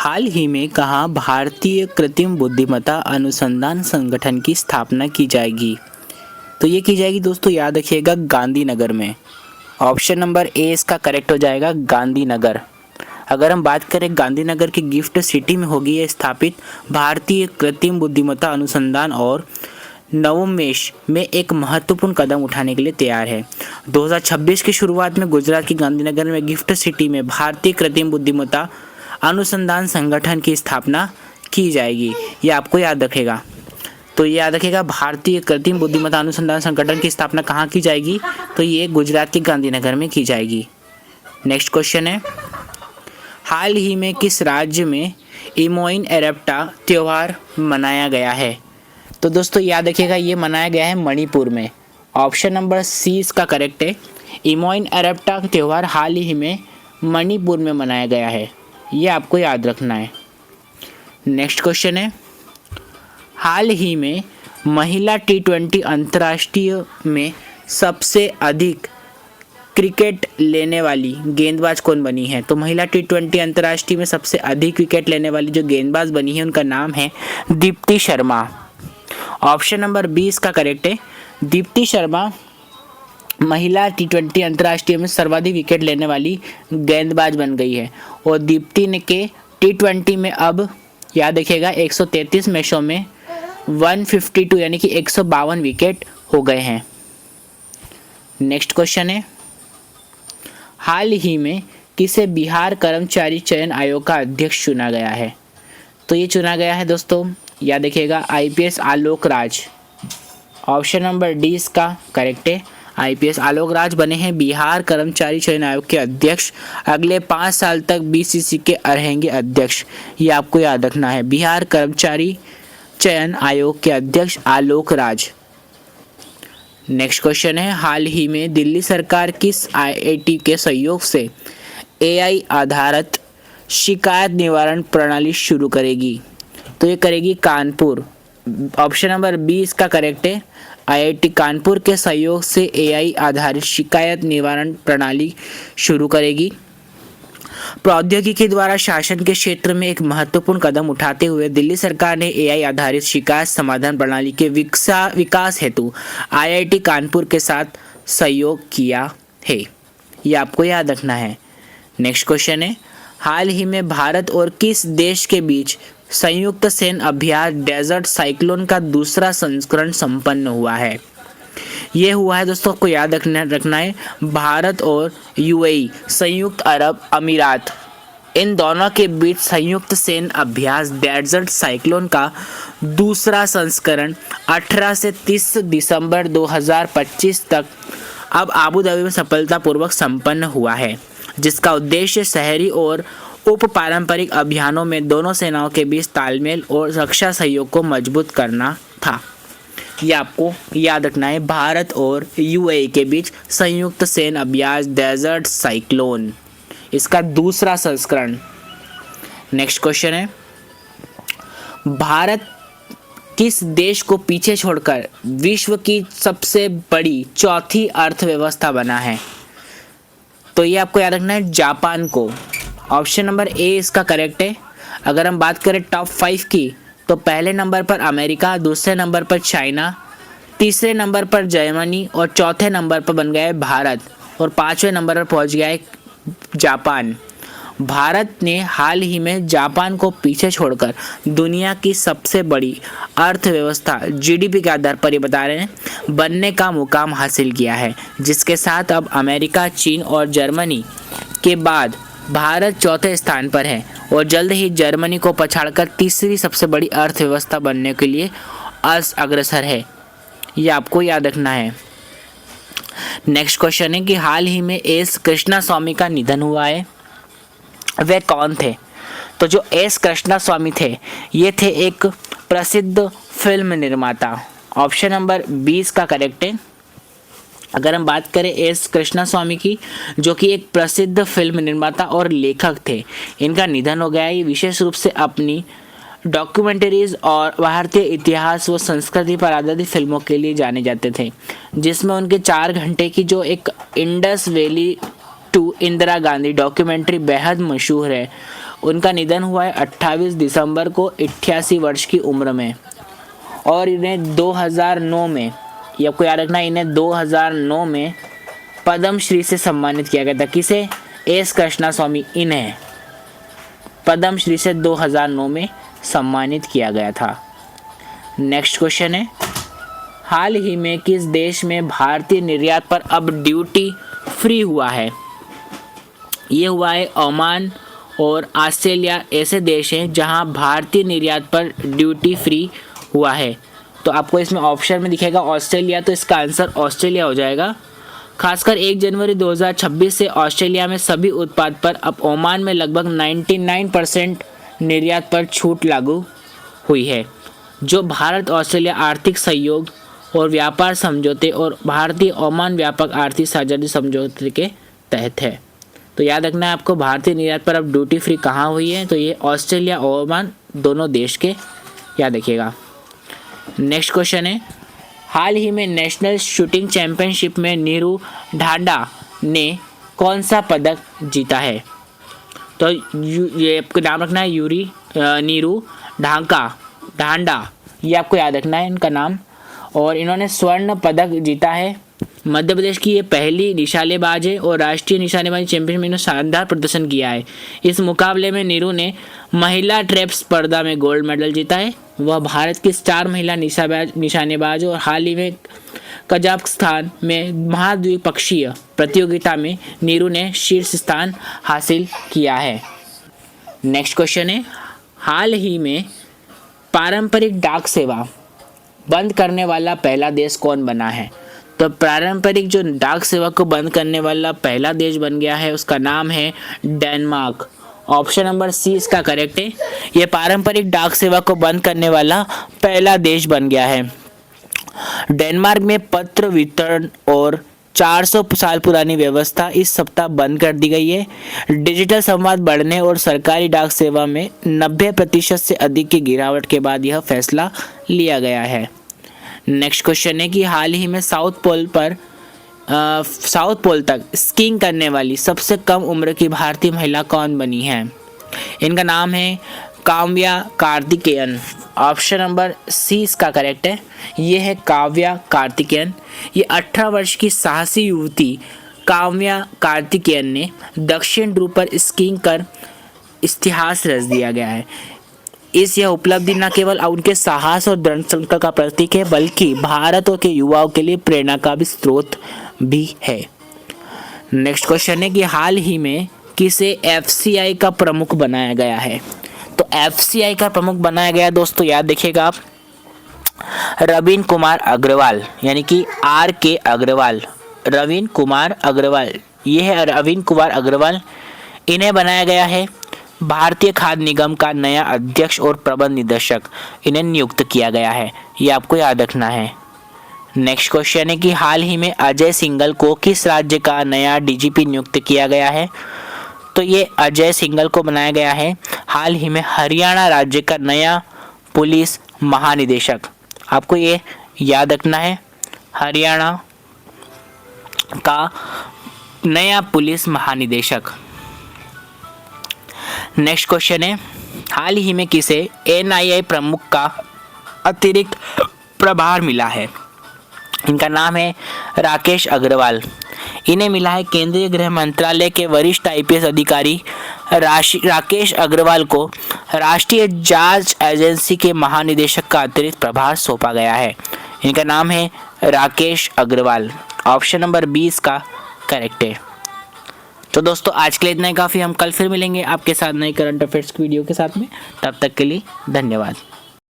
हाल ही में कहाँ भारतीय कृत्रिम बुद्धिमत्ता अनुसंधान संगठन की स्थापना की जाएगी? तो ये की जाएगी दोस्तों, याद रखिएगा, गांधीनगर में। ऑप्शन नंबर ए इसका करेक्ट हो जाएगा, गांधीनगर। अगर हम बात करें गांधीनगर की गिफ्ट सिटी में होगी ये स्थापित भारतीय कृत्रिम बुद्धिमत्ता अनुसंधान और नवोन्मेष में एक महत्वपूर्ण कदम उठाने के लिए तैयार है। 2026 की शुरुआत में गुजरात की गांधीनगर में गिफ्ट सिटी में भारतीय कृत्रिम बुद्धिमत्ता अनुसंधान संगठन की स्थापना की जाएगी। ये आपको याद रखेगा। तो ये याद रखेगा, भारतीय कृत्रिम बुद्धिमत्ता अनुसंधान संगठन की स्थापना कहाँ की जाएगी? तो ये गुजरात के गांधीनगर में की जाएगी। नेक्स्ट क्वेश्चन है, हाल ही में किस राज्य में इमोइन एरप्टा त्यौहार मनाया गया है? तो दोस्तों याद रखिएगा, ये मनाया गया है मणिपुर में। ऑप्शन नंबर सी इसका करेक्ट है। इमोइन एरप्टा त्यौहार हाल ही में मणिपुर में मनाया गया है, ये आपको याद रखना है। नेक्स्ट क्वेश्चन है, हाल ही में महिला T20 अंतर्राष्ट्रीय में सबसे अधिक क्रिकेट लेने वाली गेंदबाज कौन बनी है? तो महिला T20 अंतर्राष्ट्रीय में सबसे अधिक विकेट लेने वाली जो गेंदबाज बनी है उनका नाम है Deepti Sharma. Option number B इसका करेक्ट है। दीप्ति शर्मा महिला T20 अंतर्राष्ट्रीय में सर्वाधिक विकेट लेने वाली गेंदबाज बन गई है और दीप्ति ने के T20 में अब याद रखिएगा 133 मैचों में 152 यानी कि 152 विकेट हो गए हैं। नेक्स्ट क्वेश्चन है, हाल ही में किसे बिहार कर्मचारी चयन आयोग का अध्यक्ष चुना गया है? तो ये चुना गया है दोस्तों, याद रखिएगा, IPS Alok Raj. Option number D इसका करेक्ट है। IPS आलोक राज बने हैं बिहार कर्मचारी चयन आयोग के अध्यक्ष। अगले 5 साल तक BCC के रहेंगे अध्यक्ष, ये आपको याद रखना है। बिहार कर्मचारी चयन आयोग के अध्यक्ष आलोक राज। नेक्स्ट क्वेश्चन है, हाल ही में दिल्ली सरकार किस IIT के सहयोग से AI आधारित शिकायत निवारण प्रणाली शुरू करेगी? तो ये करेगी कानपुर। ऑप्शन नंबर बी इसका करेक्ट है। IIT कानपुर के सहयोग से AI आधारित शिकायत निवारण प्रणाली शुरू करेगी। प्रौद्योगिकी द्वारा शासन के क्षेत्र में एक महत्वपूर्ण कदम उठाते हुए दिल्ली सरकार ने AI आधारित शिकायत समाधान प्रणाली के विकास हेतु IIT कानपुर के साथ सहयोग किया है, ये आपको याद रखना है। नेक्स्ट क्वेश्चन है, हाल ही में भारत और किस देश के बीच संयुक्त सैन्य अभ्यास डेजर्ट साइक्लोन का दूसरा संस्करण संपन्न हुआ है? ये हुआ है दोस्तों, आपको याद रखना है, भारत और UAE संयुक्त अरब अमीरात, इन दोनों के बीच संयुक्त सैन्य अभ्यास डेजर्ट साइक्लोन का दूसरा संस्करण 18 से 30 दिसंबर 2025 तक अब आबू धाबी में सफलतापूर्वक संपन्न हुआ है, जिसका उद्देश्य शहरी और उप पारंपरिक अभियानों में दोनों सेनाओं के बीच तालमेल और रक्षा सहयोग को मजबूत करना था। ये आपको याद रखना है, भारत और UAE के बीच संयुक्त सैन्य अभ्यास डेजर्ट साइक्लोन, इसका दूसरा संस्करण। नेक्स्ट क्वेश्चन है, भारत किस देश को पीछे छोड़कर विश्व की सबसे बड़ी चौथी अर्थव्यवस्था बना है? तो ये आपको याद रखना है, जापान को। ऑप्शन नंबर ए इसका करेक्ट है। अगर हम बात करें टॉप 5 की, तो पहले नंबर पर अमेरिका, दूसरे नंबर पर चाइना, तीसरे नंबर पर जर्मनी और चौथे नंबर पर बन गया है भारत और 5वें नंबर पर पहुंच गया है जापान। भारत ने हाल ही में जापान को पीछे छोड़कर दुनिया की सबसे बड़ी अर्थव्यवस्था GDP के आधार पर ये बता रहे हैं बनने का मुकाम हासिल किया है, जिसके साथ अब अमेरिका, चीन और जर्मनी के बाद भारत चौथे स्थान पर है और जल्द ही जर्मनी को पछाड़कर तीसरी सबसे बड़ी अर्थव्यवस्था बनने के लिए अग्रसर है, ये आपको याद रखना है। नेक्स्ट क्वेश्चन है कि हाल ही में एस कृष्णास्वामी का निधन हुआ है, वे कौन थे? तो जो एस कृष्णास्वामी थे, ये थे एक प्रसिद्ध फिल्म निर्माता। ऑप्शन नंबर 20 का करेक्ट है। अगर हम बात करें एस कृष्णास्वामी की, जो कि एक प्रसिद्ध फिल्म निर्माता और लेखक थे, इनका निधन हो गया है। ये विशेष रूप से अपनी डॉक्यूमेंट्रीज और भारतीय इतिहास व संस्कृति पर आधारित फिल्मों के लिए जाने जाते थे, जिसमें उनके 4 घंटे की जो एक Indus valley to Indira Gandhi documentary बेहद मशहूर है उनका निधन हुआ है 28 दिसंबर को 88 वर्ष की उम्र में। और इन्हें 2009 में, ये आपको याद रखना, इन्हें 2009 में पद्म श्री से सम्मानित किया गया था। किसे? एस कृष्णास्वामी, इन्हें पद्म श्री से 2009 में सम्मानित किया गया था। नेक्स्ट क्वेश्चन है, हाल ही में किस देश में भारतीय निर्यात पर अब ड्यूटी फ्री हुआ है? ये हुआ है ओमान और ऑस्ट्रेलिया, ऐसे देश हैं जहां भारतीय निर्यात पर ड्यूटी फ्री हुआ है। तो आपको इसमें ऑप्शन में दिखेगा ऑस्ट्रेलिया, तो इसका आंसर ऑस्ट्रेलिया हो जाएगा। खासकर 1 जनवरी 2026 से ऑस्ट्रेलिया में सभी उत्पाद पर, अब ओमान में लगभग 99% निर्यात पर छूट लागू हुई है, जो भारत ऑस्ट्रेलिया आर्थिक सहयोग और व्यापार समझौते और भारतीय ओमान व्यापक आर्थिक साझेदारी समझौते के तहत है। तो याद रखना है आपको, भारतीय निर्यात पर अब ड्यूटी फ्री कहाँ हुई है? तो ये ऑस्ट्रेलिया और ओमान दोनों देश के, याद रखिएगा। नेक्स्ट क्वेश्चन है, हाल ही में नेशनल शूटिंग चैंपियनशिप में नीरू ढांडा ने कौन सा पदक जीता है? तो ये आपको नाम रखना है नीरू ढांडा, ये आपको याद रखना है इनका नाम। और इन्होंने स्वर्ण पदक जीता है। मध्य प्रदेश की ये पहली निशानेबाज है और राष्ट्रीय निशानेबाजी चैंपियनशिप में इन्होंने शानदार प्रदर्शन किया है। इस मुकाबले में नीरू ने महिला ट्रैप स्पर्धा में गोल्ड मेडल जीता है। वह भारत की स्टार महिला निशानेबाज और हाल ही में कजाकिस्तान में महाद्विपक्षीय प्रतियोगिता में नीरू ने शीर्ष स्थान हासिल किया है। नेक्स्ट क्वेश्चन है, हाल ही में पारंपरिक डाक सेवा बंद करने वाला पहला देश कौन बना है? तो पारंपरिक जो डाक सेवा को बंद करने वाला पहला देश बन गया है, उसका नाम है डेनमार्क। ऑप्शन नंबर सी इसका करेक्ट है। ये पारंपरिक डाक सेवा को बंद करने वाला पहला देश बन गया है। डेनमार्क में पत्र वितरण और 400 साल पुरानी व्यवस्था इस सप्ताह बंद कर दी गई है। डिजिटल संवाद बढ़ने और सरकारी डाक सेवा में 90% से अधिक की गिरावट के बाद यह फैसला लिया गया है। नेक्स्ट क्वेश्चन है कि हाल ही में साउथ पोल तक स्कीइंग करने वाली सबसे कम उम्र की भारतीय महिला कौन बनी है? इनका नाम है Kavya Karthikeyan. Option number C इसका करेक्ट है। ये है काव्या कार्तिकेयन। ये 18 वर्ष की साहसी युवती काव्या कार्तिकेयन ने दक्षिण ध्रुव पर स्कीइंग कर इतिहास रच दिया गया है। यह उपलब्धि न केवल उनके साहस और दृढ़ संकल्प का प्रतीक है, बल्कि भारत और के युवाओं के लिए प्रेरणा का भी स्रोत भी है। नेक्स्ट क्वेश्चन है कि हाल ही में किसे एफसीआई का प्रमुख बनाया गया है? तो एफसीआई का प्रमुख बनाया गया दोस्तों, याद देखिएगा आप, रवीन कुमार अग्रवाल, यानी कि RK अग्रवाल, रवीन कुमार अग्रवाल, ये है रवीन कुमार अग्रवाल। इन्हें बनाया गया है भारतीय खाद्य निगम का नया अध्यक्ष और प्रबंध निदेशक, इन्हें नियुक्त किया गया है। ये आपको याद रखना है। नेक्स्ट क्वेश्चन है कि हाल ही में अजय सिंघल को किस राज्य का नया DGP नियुक्त किया गया है? तो ये अजय सिंघल को बनाया गया है हाल ही में हरियाणा राज्य का नया पुलिस महानिदेशक। आपको ये याद रखना है, हरियाणा का नया पुलिस महानिदेशक। नेक्स्ट क्वेश्चन है, हाल ही में किसे NIA प्रमुख का अतिरिक्त प्रभार मिला है? इनका नाम है राकेश अग्रवाल। इन्हें मिला है केंद्रीय गृह मंत्रालय के वरिष्ठ IPS अधिकारी राकेश अग्रवाल को राष्ट्रीय जांच एजेंसी के महानिदेशक का अतिरिक्त प्रभार सौंपा गया है। इनका नाम है राकेश अग्रवाल। ऑप्शन नंबर 20 का करेक्ट है। तो दोस्तों आज के लिए इतना ही काफ़ी। हम कल फिर मिलेंगे आपके साथ नई करंट अफेयर्स की वीडियो के साथ में। तब तक के लिए धन्यवाद।